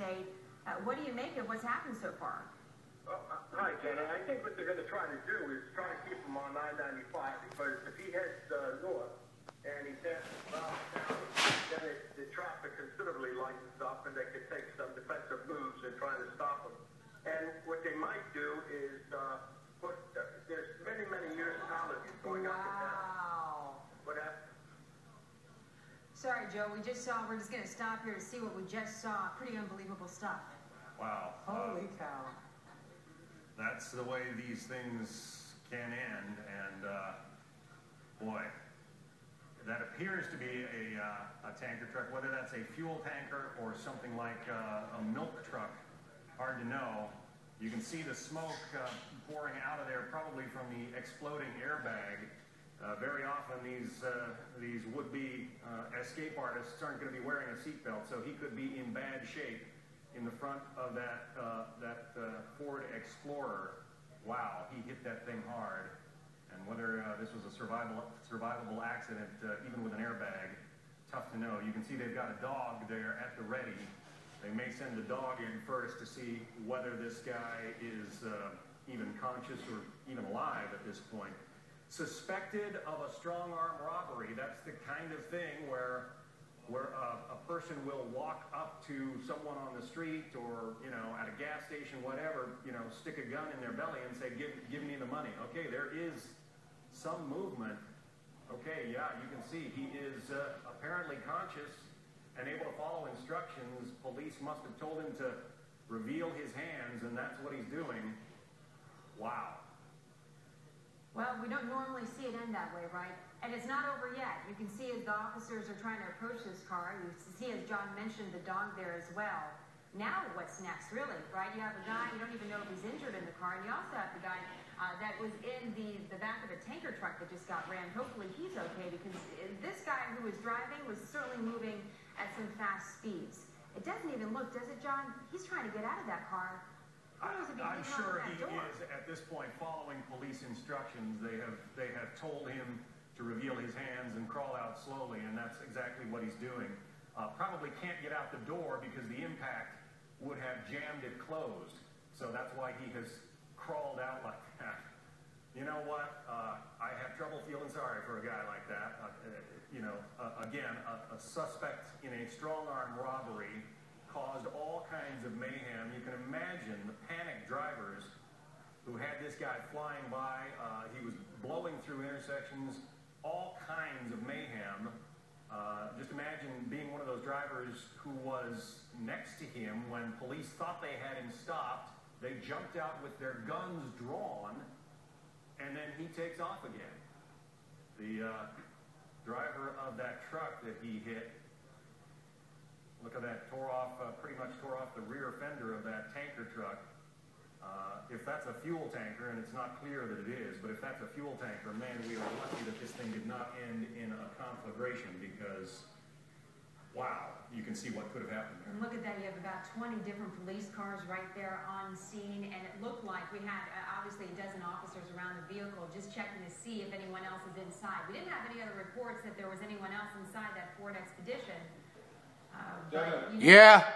interstate. What do you make of what's happened so far? Right, Jen. I think what they're going to try to do is try to keep him on I-95, because if he heads north and he heads south, then the traffic considerably lightens up, and they could take some defensive moves in trying to stop him. And what they might do is put there's many, many years college going up and down. Wow. What happened? Sorry, Joe. We're just going to stop here to see what we just saw. Pretty unbelievable stuff. Wow. Holy cow. That's the way these things can end, and boy, that appears to be a tanker truck. Whether that's a fuel tanker or something like a milk truck, hard to know. You can see the smoke pouring out of there, probably from the exploding airbag. Very often these would-be escape artists aren't going to be wearing a seatbelt, so he could be in bad shape in the front of that Ford Explorer. Wow, he hit that thing hard. And whether this was a survivable accident, even with an airbag, tough to know. You can see they've got a dog there at the ready. They may send the dog in first to see whether this guy is even conscious or even alive at this point. Suspected of a strong-arm robbery. That's the kind of thing where a person will walk up to someone on the street or, at a gas station, whatever, stick a gun in their belly and say, give me the money. Okay, there is some movement. Okay, yeah, you can see he is apparently conscious and able to follow instructions. Police must have told him to reveal his hands, and that's what he's doing. Wow. Well, we don't normally see it end that way, right? And it's not over yet. You can see as the officers are trying to approach this car. You see, as John mentioned, the dog there as well. Now what's next, really, right? You have a guy, you don't even know if he's injured in the car, and you also have the guy that was in the back of a tanker truck that just got rammed. Hopefully he's okay, because this guy who was driving was certainly moving at some fast speeds. It doesn't even look, does it, John? He's trying to get out of that car. I'm sure he is, at this point, following police instructions. They have told him to reveal his hands and crawl out slowly, and that's exactly what he's doing. Probably can't get out the door because the impact would have jammed it closed. So that's why he has crawled out like that. You know what? I have trouble feeling sorry for a guy like that. Again, a suspect in a strong-arm robbery caused all kinds of mayhem. You can imagine the panicked drivers who had this guy flying by. He was blowing through intersections, all kinds of mayhem. Just imagine being one of those drivers who was next to him when police thought they had him stopped. They jumped out with their guns drawn, and then he takes off again. The driver of that truck that he hit, look at that, pretty much tore off the rear fender of that tanker truck. If that's a fuel tanker, and it's not clear that it is, but if that's a fuel tanker, man, we are lucky that this thing did not end in a conflagration, because, wow, you can see what could have happened there. And look at that, you have about 20 different police cars right there on scene, and it looked like we had, obviously, a dozen officers around the vehicle just checking to see if anyone else is inside. We didn't have any other reports that there was anyone else inside that Ford Expedition. Yeah.